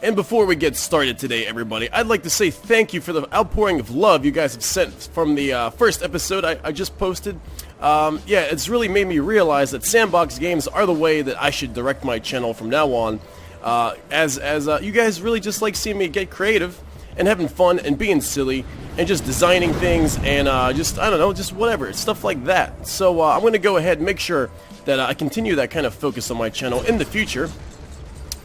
And before we get started today, everybody, I'd like to say thank you for the outpouring of love you guys have sent from the first episode I just posted. Yeah, it's really made me realize that Sandbox games are the way that I should direct my channel from now on. As you guys really just like seeing me get creative and having fun and being silly and just designing things and just, I don't know, just whatever, stuff like that. So I'm going to go ahead and make sure that I continue that kind of focus on my channel in the future.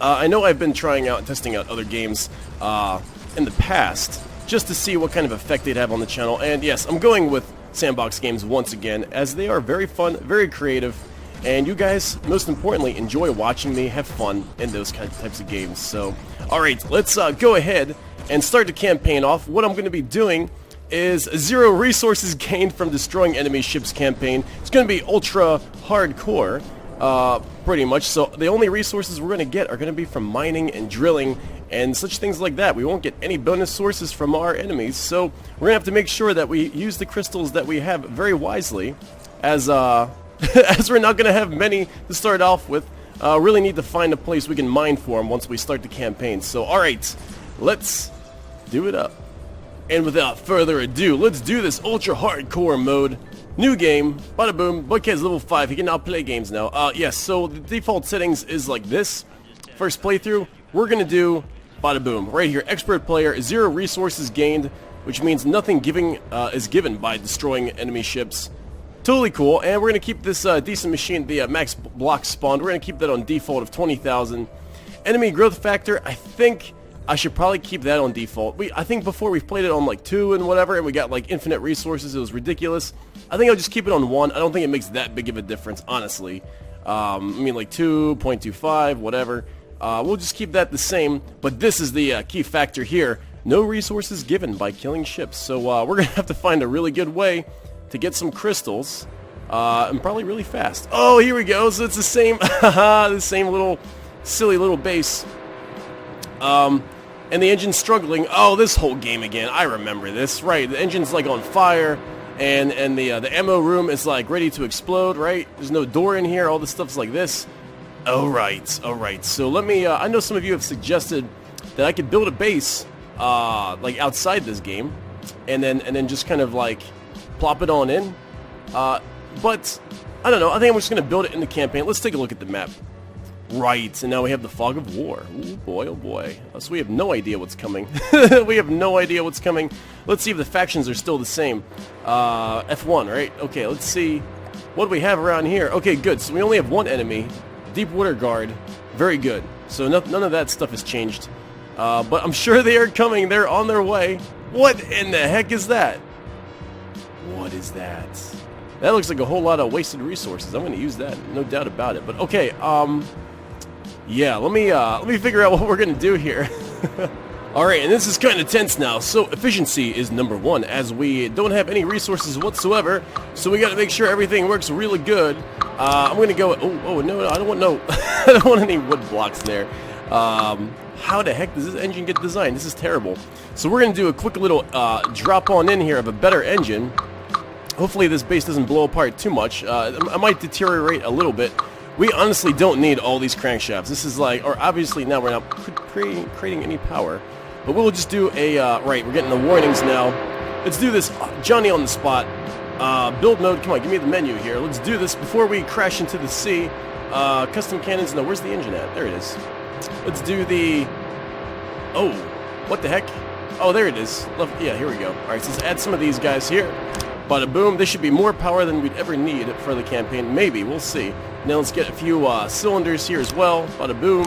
I know I've been trying out and testing out other games in the past just to see what kind of effect they'd have on the channel, and yes, I'm going with Sandbox games once again as they are very fun, very creative, and you guys, most importantly, enjoy watching me have fun in those types of games. So, alright, let's go ahead and start the campaign off. What I'm going to be doing is 0 resources gained from destroying enemy ships campaign. It's going to be ultra hardcore. Pretty much. So the only resources we're going to get are going to be from mining and drilling and such things like that. We won't get any bonus sources from our enemies, so we're going to have to make sure that we use the crystals that we have very wisely, as as we're not going to have many to start off with. Really need to find a place we can mine for them once we start the campaign. So alright, let's do it up. And without further ado, let's do this ultra hardcore mode. New game, bada boom, Budkai's level 5, he can now play games now. Yes, so the default settings is like this. First playthrough, we're gonna do bada boom, right here, expert player, 0 resources gained, which means nothing is given by destroying enemy ships. Totally cool, and we're gonna keep this decent machine, the max block spawned, we're gonna keep that on default of 20,000. Enemy growth factor, I think I should probably keep that on default. I think before we've played it on like 2 and whatever, and we got like infinite resources, it was ridiculous. I think I'll just keep it on 1. I don't think it makes that big of a difference, honestly. I mean like 2.25, whatever. We'll just keep that the same, but this is the key factor here. No resources given by killing ships, so we're going to have to find a really good way to get some crystals, and probably really fast. Oh, here we go, so it's the same, the same little, silly little base. And the engine's struggling. Oh, this whole game again. I remember this. Right, the engine's like on fire, and the ammo room is like ready to explode, right? There's no door in here. All this stuff's like this. Alright. So let me, I know some of you have suggested that I could build a base, like outside this game, and then just kind of like plop it on in. But, I don't know. I think I'm just going to build it in the campaign. Let's take a look at the map. Right, and now we have the fog of war. Ooh, boy, oh boy. So we have no idea what's coming. We have no idea what's coming. Let's see if the factions are still the same. F1, right? Okay, let's see. What do we have around here? Okay, good. So we only have 1 enemy. Deepwater Guard. Very good. So none of that stuff has changed. But I'm sure they are coming. They're on their way. What in the heck is that? What is that? That looks like a whole lot of wasted resources. I'm going to use that, no doubt about it. But okay, yeah, let me figure out what we're gonna do here. Alright, and this is kind of tense now. So efficiency is number 1, as we don't have any resources whatsoever, so we gotta make sure everything works really good. I'm gonna go, oh no, I don't want I don't want any wood blocks there. How the heck does this engine get designed? This is terrible. So we're gonna do a quick little drop on in here of a better engine. Hopefully this base doesn't blow apart too much. I might deteriorate a little bit. We honestly don't need all these crankshafts. This is like, or obviously now we're not creating any power. But we'll just do a, right, we're getting the warnings now. Let's do this, Johnny on the spot. Build mode, come on, give me the menu here. Let's do this before we crash into the sea. Custom cannons, no, where's the engine at? There it is. Let's do the, oh, what the heck? Oh, there it is. Yeah, here we go. Alright, so let's add some of these guys here. Bada boom, this should be more power than we'd ever need for the campaign. Maybe, we'll see. Now let's get a few cylinders here as well. Bada boom.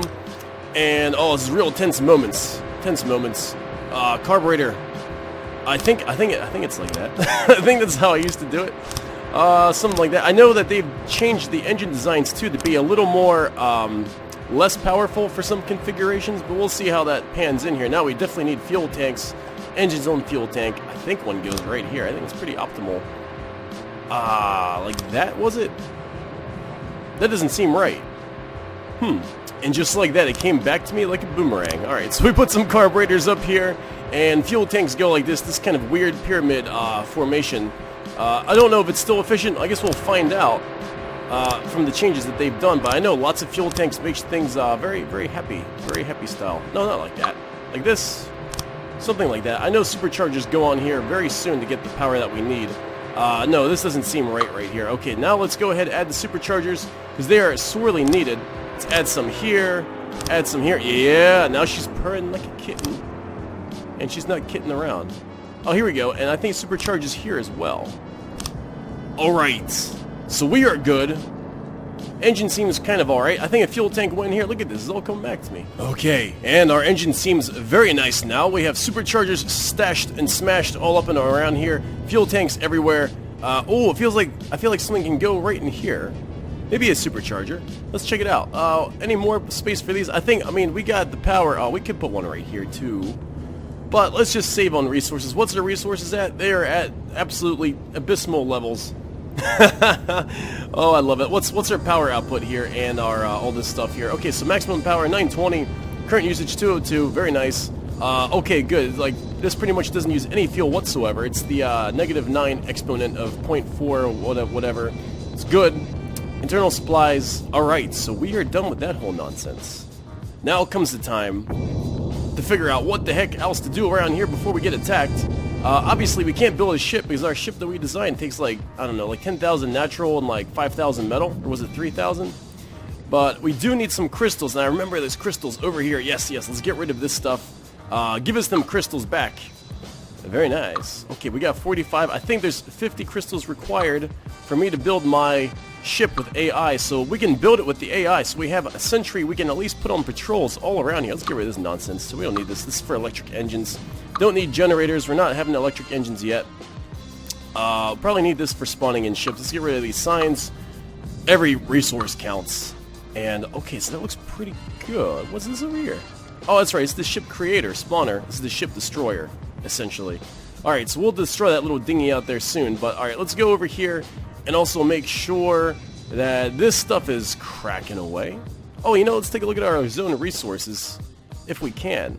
And, oh, this is real tense moments. Tense moments. Carburetor. I think it's like that. I think that's how I used to do it. Something like that. I know that they've changed the engine designs, too, to be a little more, less powerful for some configurations, but we'll see how that pans in here. Now we definitely need fuel tanks. Engine's own fuel tank. I think one goes right here. I think it's pretty optimal. Like that, was it? That doesn't seem right. And just like that, it came back to me like a boomerang. Alright, so we put some carburetors up here, and fuel tanks go like this kind of weird pyramid formation. I don't know if it's still efficient. I guess we'll find out. from the changes that they've done, but I know lots of fuel tanks makes things very, very happy style. No, not like that. Like this, something like that. I know superchargers go on here very soon to get the power that we need. No, this doesn't seem right here. Okay, now let's go ahead and add the superchargers, because they are sorely needed. Let's add some here, add some here. Yeah, now she's purring like a kitten, and she's not kidding around. Oh, here we go, and I think supercharges here as well. Alright, so we are good. Engine seems kind of alright. I think a fuel tank went here. Look at this, it's all coming back to me. Okay, and our engine seems very nice now. We have superchargers stashed and smashed all up and around here. Fuel tanks everywhere. Oh, I feel like something can go right in here. Maybe a supercharger. Let's check it out. Any more space for these? I mean, we got the power. Oh, we could put one right here too. But let's just save on resources. What's the resources at? They are at absolutely abysmal levels. Oh, I love it. What's our power output here and our all this stuff here? Okay, so maximum power 920, current usage 202. Very nice. Okay, good. Like this pretty much doesn't use any fuel whatsoever. It's the -9 exponent of 0.4 whatever. It's good. Internal supplies. All right, so we are done with that whole nonsense. Now comes the time to figure out what the heck else to do around here before we get attacked. Obviously, we can't build a ship because our ship that we designed takes like, I don't know, like 10,000 natural and like 5,000 metal, or was it 3,000? But we do need some crystals, and I remember there's crystals over here. Yes, let's get rid of this stuff. Give us them crystals back. Very nice. Okay, we got 45. I think there's 50 crystals required for me to build my ship with AI, so we can build it with the AI, so we have a sentry we can at least put on patrols all around here. Let's get rid of this nonsense, so we don't need this. This is for electric engines. Don't need generators. We're not having electric engines yet. Probably need this for spawning in ships. Let's get rid of these signs. Every resource counts. And, okay, so that looks pretty good. What's this over here? Oh, that's right. It's the ship creator, spawner. This is the ship destroyer, essentially. Alright, so we'll destroy that little dinghy out there soon. But, alright, let's go over here and also make sure that this stuff is cracking away. Oh, you know, let's take a look at our zone resources, if we can.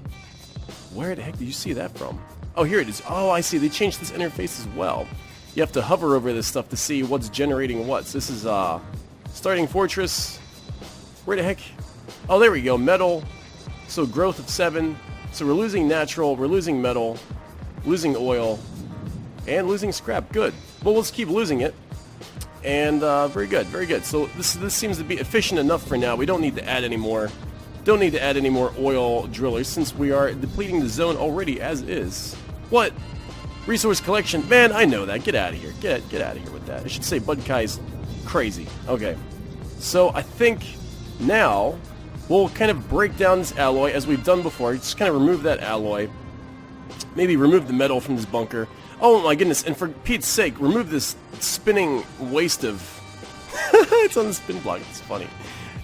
Where the heck did you see that from? Oh, here it is. Oh, I see. They changed this interface as well. You have to hover over this stuff to see what's generating what. So this is starting fortress. Where the heck? Oh, there we go. Metal. So growth of 7. So we're losing natural. We're losing metal. Losing oil. And losing scrap. Good. Well, let's keep losing it. And very good. Very good. So this seems to be efficient enough for now. We don't need to add any more. Don't need to add any more oil drillers since we are depleting the zone already as is. What? Resource collection? Man, I know that. Get out of here. Get out of here with that. I should say Budkai's crazy. Okay. So I think now we'll kind of break down this alloy as we've done before. Just kind of remove that alloy. Maybe remove the metal from this bunker. Oh my goodness, and for Pete's sake, remove this spinning waste of... It's on the spin block. It's funny.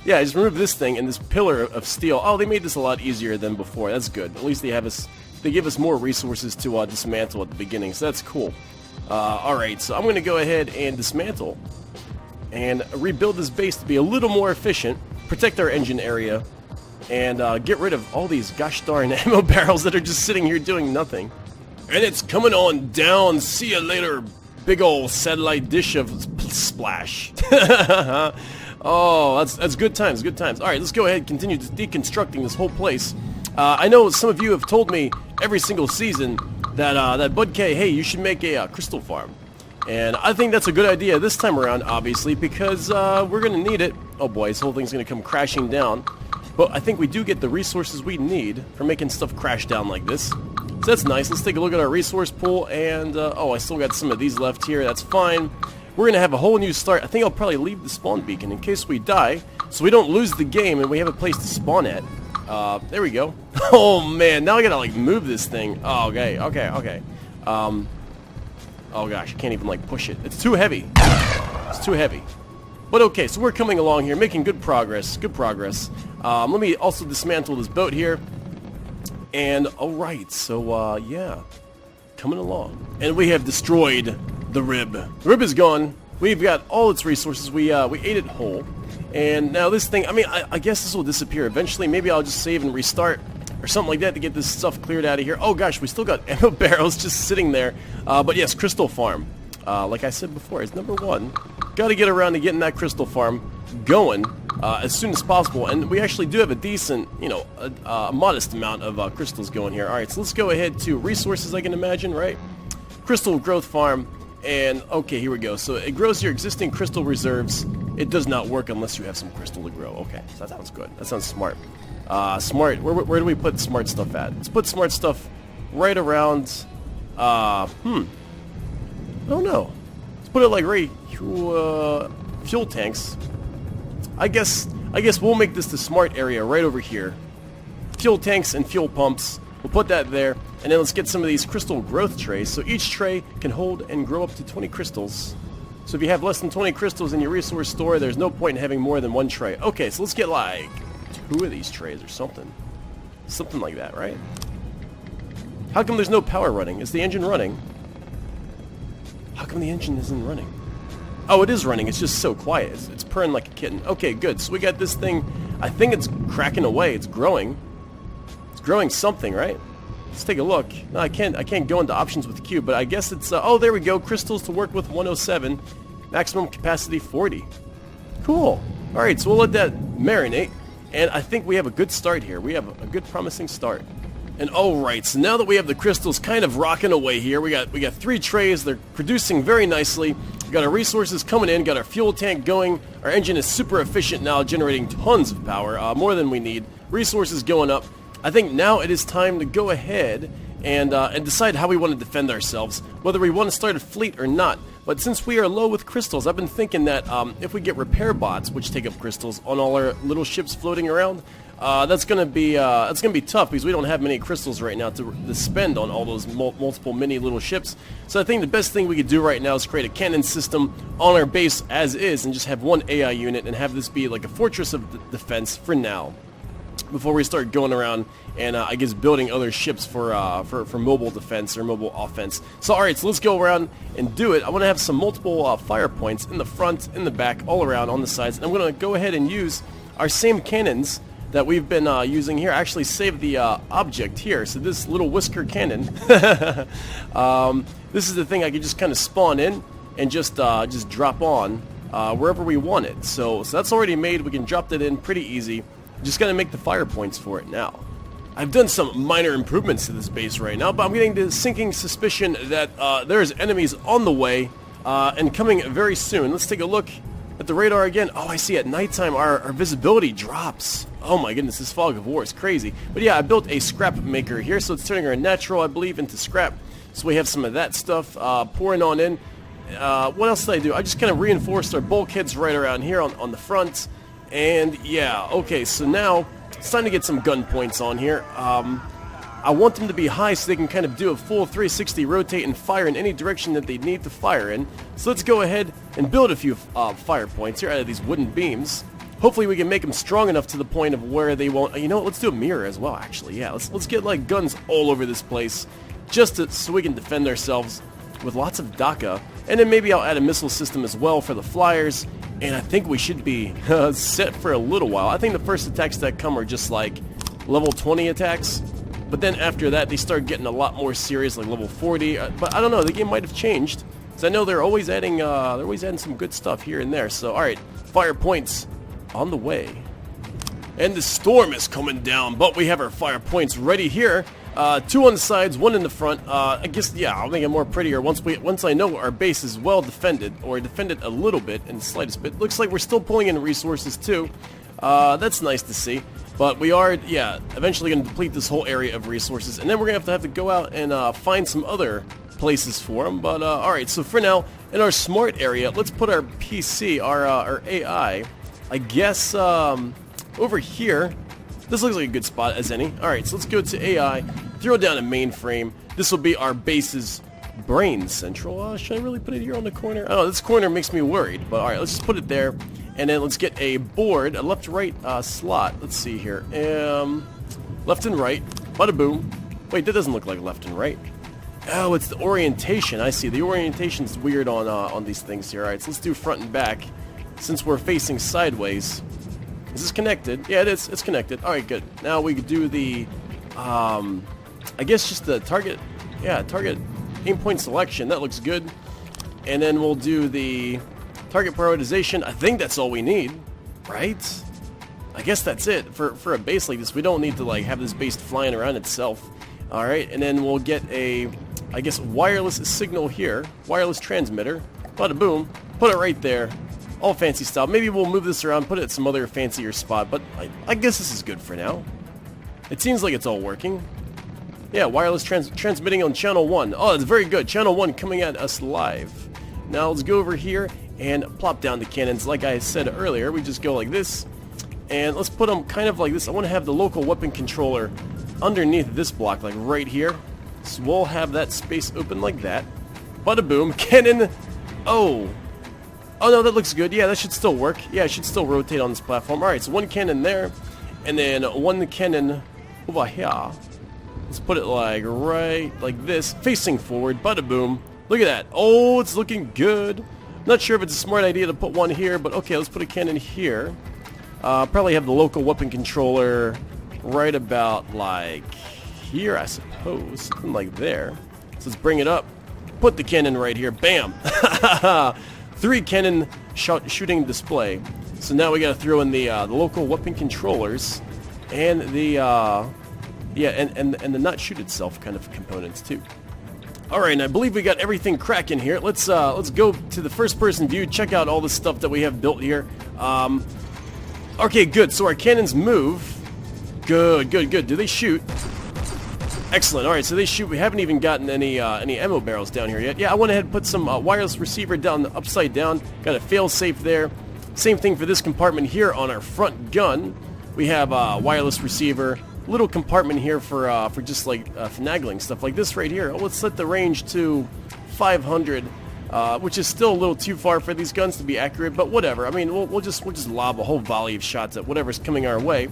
Yeah, just remove this thing and this pillar of steel. Oh, they made this a lot easier than before. That's good. At least they give us more resources to dismantle at the beginning, so that's cool. Alright, so I'm going to go ahead and dismantle and rebuild this base to be a little more efficient, protect our engine area, and get rid of all these gosh darn ammo barrels that are just sitting here doing nothing. And it's coming on down. See you later, big old satellite dish of splash. Oh, that's good times, good times. All right, let's go ahead and continue deconstructing this whole place. I know some of you have told me every single season that Budkai, hey, you should make a crystal farm. And I think that's a good idea this time around, obviously, because we're going to need it. Oh boy, this whole thing's going to come crashing down. But I think we do get the resources we need for making stuff crash down like this. So that's nice. Let's take a look at our resource pool. And, oh, I still got some of these left here. That's fine. We're going to have a whole new start. I think I'll probably leave the spawn beacon in case we die, so we don't lose the game and we have a place to spawn at. There we go. Oh, man. Now I got to, like, move this thing. Oh, okay. Oh, gosh. I can't even, like, push it. It's too heavy. It's too heavy. But, okay. So we're coming along here, making good progress. Good progress. Let me also dismantle this boat here. And, alright. So, yeah. Coming along. And we have destroyed the rib. The rib is gone. We've got all its resources. We ate it whole. And now this thing, I mean, I guess this will disappear eventually. Maybe I'll just save and restart or something like that to get this stuff cleared out of here. Oh gosh, we still got ammo barrels just sitting there. But yes, Crystal Farm. Like I said before, is number one got to get around to getting that crystal farm going as soon as possible. And we actually do have a decent, you know, a modest amount of crystals going here. All right, so let's go ahead to resources, I can imagine, right? Crystal growth farm. And, okay, here we go. So it grows your existing crystal reserves. It does not work unless you have some crystal to grow. Okay, so that sounds good. That sounds smart. Smart. Where do we put smart stuff at? Let's put smart stuff right around... I don't know. Let's put it like right... fuel tanks. I guess we'll make this the smart area right over here. Fuel tanks and fuel pumps. We'll put that there. And then let's get some of these crystal growth trays. So each tray can hold and grow up to 20 crystals. So if you have less than 20 crystals in your resource store, there's no point in having more than one tray. Okay, so let's get like 2 of these trays or something. Something like that, right? How come there's no power running? Is the engine running? How come the engine isn't running? Oh, it is running. It's just so quiet. It's purring like a kitten. Okay, good. So we got this thing. I think it's cracking away. It's growing. It's growing something, right? Let's take a look. No, I can't go into options with the cube, but I guess it's... oh, there we go. Crystals to work with 107. Maximum capacity 40. Cool. All right, so we'll let that marinate. And I think we have a good start here. We have a good promising start. And all right, so now that we have the crystals kind of rocking away here, we got 3 trays. They're producing very nicely. We got our resources coming in, got our fuel tank going. Our engine is super efficient now, generating tons of power, more than we need. Resources going up. I think now it is time to go ahead and decide how we want to defend ourselves, whether we want to start a fleet or not. But since we are low with crystals, I've been thinking that if we get repair bots, which take up crystals, on all our little ships floating around, that's gonna be tough because we don't have many crystals right now to spend on all those multiple mini little ships. So I think the best thing we could do right now is create a cannon system on our base as is, and just have one AI unit and have this be like a fortress of defense for now, before we start going around and I guess building other ships for mobile defense or mobile offense. So alright, so let's go around and do it. I want to have some multiple fire points in the front, in the back, all around on the sides. And I'm going to go ahead and use our same cannons that we've been using here. Actually save the object here. So this little whisker cannon, this is the thing I can just kind of spawn in and just drop on wherever we want it. So that's already made. We can drop that in pretty easy. Just gotta make the fire points for it now. I've done some minor improvements to this base right now, but I'm getting the sinking suspicion that there's enemies on the way and coming very soon. Let's take a look at the radar again. Oh, I see at nighttime our visibility drops. Oh my goodness, this fog of war is crazy. But yeah, I built a scrap maker here, so it's turning our natural, I believe, into scrap. So we have some of that stuff pouring on in. What else did I do? I just kind of reinforced our bulkheads right around here on the front. And yeah, okay, so now it's time to get some gun points on here. I want them to be high so they can kind of do a full 360 rotate and fire in any direction that they need to fire in. So let's go ahead and build a few fire points here out of these wooden beams. Hopefully we can make them strong enough to the point of where they won't... You know what, let's do a mirror as well, actually. Yeah, let's get like guns all over this place just so we can defend ourselves with lots of DACA. And then maybe I'll add a missile system as well for the flyers. And I think we should be set for a little while. I think the first attacks that come are just like level 20 attacks. But then after that, they start getting a lot more serious, like level 40. But I don't know, the game might have changed. So I know they're always adding some good stuff here and there. So alright, fire points on the way. And the storm is coming down, but we have our fire points ready here. 2 on the sides, 1 in the front. I guess, yeah, I'll make it more prettier once I know our base is well defended, or defended a little bit, in the slightest bit. Looks like we're still pulling in resources too. That's nice to see. But we are, yeah, eventually going to deplete this whole area of resources, and then we're going to have to go out and find some other places for them. But alright, so for now, in our smart area, let's put our PC, our AI, I guess, over here. This looks like a good spot as any. Alright, so let's go to AI, throw down a mainframe. This will be our base's brain central. Should I really put it here on the corner? Oh, this corner makes me worried, but alright, let's just put it there. And then let's get a board, a left-right slot. Let's see here. Left and right. Bada boom. Wait, that doesn't look like left and right. Oh, it's the orientation. I see. The orientation's weird on these things here. Alright, so let's do front and back. Since we're facing sideways. Is this connected? Yeah, it is. It's connected. Alright, good. Now we could do the, I guess just the target, yeah, target aim point selection. That looks good. And then we'll do the Target prioritization, I think that's all we need, right? I guess that's it. For a base like this, we don't need to like have this base flying around itself. Alright, and then we'll get a, I guess, wireless signal here. Wireless transmitter. Bada boom. Put it right there. All fancy style. Maybe we'll move this around, put it at some other fancier spot, but I guess this is good for now. It seems like it's all working. Yeah, wireless transmitting on channel 1. Oh, that's very good. Channel 1 coming at us live. Now let's go over here and plop down the cannons. Like I said earlier, we just go like this. And let's put them kind of like this. I want to have the local weapon controller underneath this block, like right here. So we'll have that space open like that. Bada boom. Cannon. Oh. Oh no, that looks good. Yeah, that should still work. Yeah, it should still rotate on this platform. Alright, so one cannon there. And then one cannon over here. Let's put it like right like this. Facing forward. Bada boom. Look at that. Oh, it's looking good. Not sure if it's a smart idea to put one here, but okay, let's put a cannon here. Probably have the local weapon controller right about like here, I suppose. Something like there. So let's bring it up. Put the cannon right here. Bam! 3 cannon shooting display. So now we gotta throw in the local weapon controllers and the yeah, and the not shoot itself kind of components too. Alright, and I believe we got everything cracking here. Let's go to the first person view, check out all the stuff that we have built here. Okay, good. So our cannons move. Good, good, good. Do they shoot? Excellent. Alright, so they shoot. We haven't even gotten any ammo barrels down here yet. Yeah, I went ahead and put some wireless receiver down upside down. Got a fail-safe there. Same thing for this compartment here on our front gun. We have wireless receiver. Little compartment here for just like finagling stuff like this right here. Oh, let's set the range to 500. Which is still a little too far for these guns to be accurate, but whatever. I mean, we'll just lob a whole volley of shots at whatever's coming our way.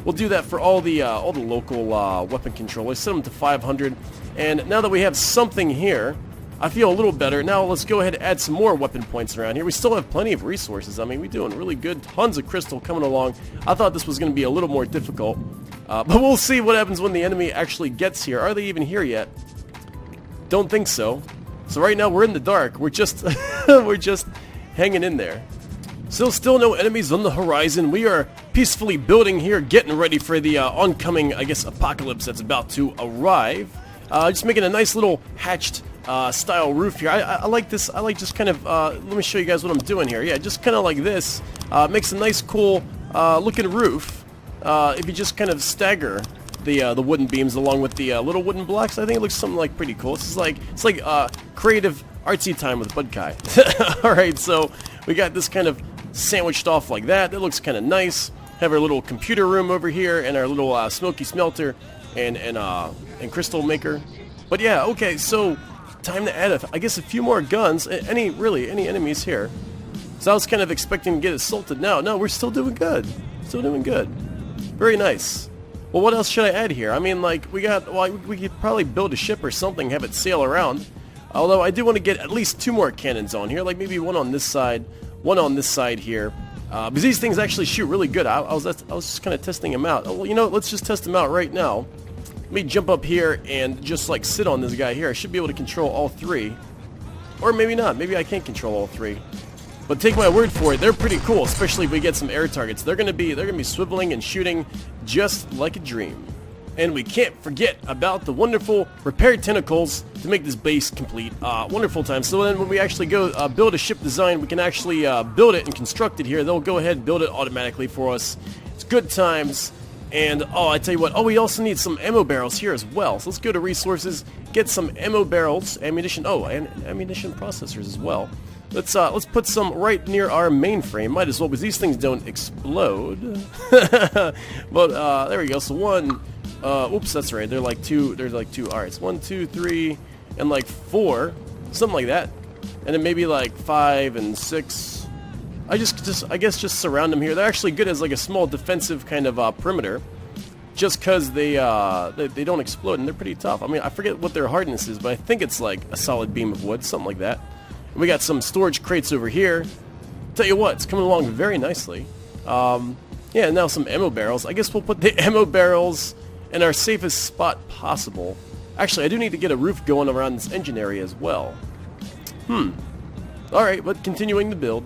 We'll do that for all the local weapon controllers. Set them to 500. And now that we have something here, I feel a little better. Now let's go ahead and add some more weapon points around here. We still have plenty of resources. I mean, we're doing really good. Tons of crystal coming along. I thought this was going to be a little more difficult, but we'll see what happens when the enemy actually gets here. Are they even here yet? Don't think so. So right now we're in the dark. We're just we're just hanging in there. So still no enemies on the horizon. We are peacefully building here, getting ready for the oncoming, I guess, apocalypse that's about to arrive. Just making a nice little hatched style roof here. I like this. I like just kind of. Let me show you guys what I'm doing here. Yeah, just kind of like this. Makes a nice, cool looking roof. If you just kind of stagger the wooden beams along with the little wooden blocks, I think it looks something like pretty cool. It's like creative artsy time with Budkai. All right, so we got this kind of sandwiched off like that. It looks kind of nice. Have our little computer room over here and our little smoky smelter and crystal maker. But yeah, okay, so time to add I guess a few more guns. Any enemies here? So I was kind of expecting to get assaulted. No, we're still doing good. Still doing good. Very nice. Well, what else should I add here? I mean, like, we could probably build a ship or something, have it sail around. Although I do want to get at least 2 more cannons on here, like maybe one on this side, one on this side here. Because these things actually shoot really good. I was just kind of testing them out. Oh, well, you know, let's just test them out right now. Let me jump up here and just like sit on this guy here. I should be able to control all 3. Or maybe not. Maybe I can't control all 3. But take my word for it, they're pretty cool, especially if we get some air targets. They're gonna be swiveling and shooting just like a dream. And we can't forget about the wonderful repaired tentacles to make this base complete. Wonderful time. So then when we actually go build a ship design, we can actually build it and construct it here. They'll go ahead and build it automatically for us. It's good times. And, oh, I tell you what, we also need some ammo barrels here as well. So let's go to resources, get some ammo barrels, ammunition, and ammunition processors as well. Let's put some right near our mainframe. Might as well, because these things don't explode. But there we go. So one. Oops, that's right. They're like two. There's like 2. All right, it's 1, 2, 3, and like 4, something like that. And then maybe like 5 and 6. I guess just surround them here. They're actually good as like a small defensive kind of perimeter, just because they don't explode and they're pretty tough. I mean, I forget what their hardness is, but I think it's like a solid beam of wood, something like that. We got some storage crates over here. Tell you what, it's coming along very nicely. Yeah, now some ammo barrels. I guess we'll put the ammo barrels in our safest spot possible. Actually, I do need to get a roof going around this engine area as well. Alright, but continuing the build.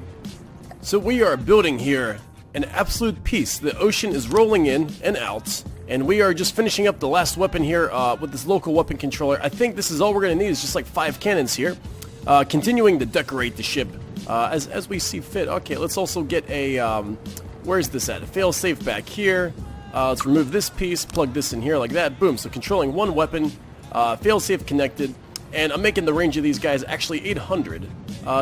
So we are building here an absolute peace. The ocean is rolling in and out, and we are just finishing up the last weapon here with this local weapon controller. I think this is all we're going to need is just like 5 cannons here. Continuing to decorate the ship as we see fit. Okay, let's also get a, where's this at? A fail-safe back here. Let's remove this piece, plug this in here like that. Boom, so controlling one weapon, fail-safe connected. And I'm making the range of these guys actually 800,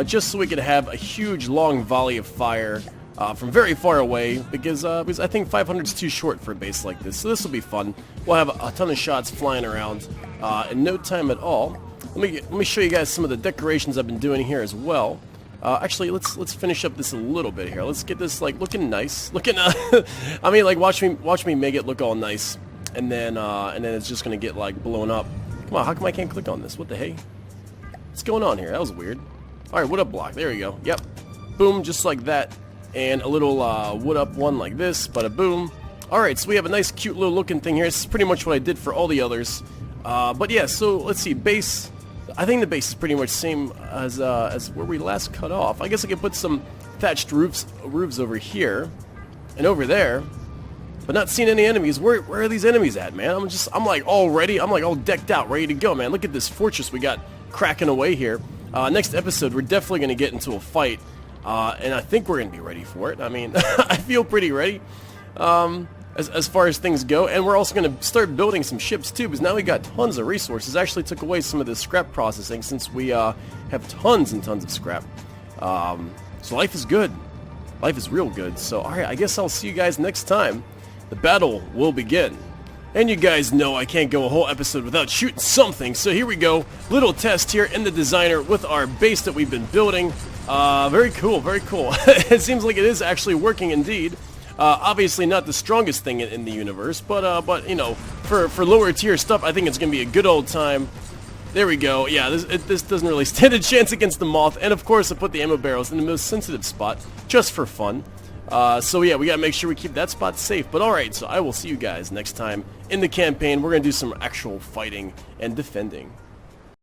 just so we could have a huge long volley of fire from very far away, because I think 500 is too short for a base like this. So this will be fun. We'll have a ton of shots flying around in no time at all. Let me show you guys some of the decorations I've been doing here as well. Actually, let's finish up this a little bit here. Let's get this like looking nice. Looking, I mean, like watch me make it look all nice, and then it's just gonna get like blown up. Come on, how come I can't click on this? What the hey? What's going on here? That was weird. Alright, wood up block. There we go. Yep. Boom, just like that. And a little wood up one like this. Bada boom. Alright, so we have a nice cute little looking thing here. This is pretty much what I did for all the others. But yeah, so let's see. Base. I think the base is pretty much same as where we last cut off. I guess I could put some thatched roofs over here. And over there. But not seeing any enemies. Where are these enemies at, man? I'm like all ready. I'm like all decked out, ready to go, man. Look at this fortress we got cracking away here. Next episode, we're definitely going to get into a fight. And I think we're going to be ready for it. I mean, I feel pretty ready as far as things go. And we're also going to start building some ships, too, because now we got tons of resources. Actually took away some of the scrap processing since we have tons and tons of scrap. So life is good. Life is real good. So, all right, I guess I'll see you guys next time. The battle will begin. And you guys know I can't go a whole episode without shooting something, so here we go. Little test here in the designer with our base that we've been building. Very cool, very cool. It seems like it is actually working indeed. Obviously not the strongest thing in the universe, but you know, for lower tier stuff, I think it's going to be a good old time. There we go. Yeah, this doesn't really stand a chance against the moth. And of course, I put the ammo barrels in the most sensitive spot, just for fun. So yeah, we gotta make sure we keep that spot safe. But alright, so I will see you guys next time in the campaign. We're gonna do some actual fighting and defending.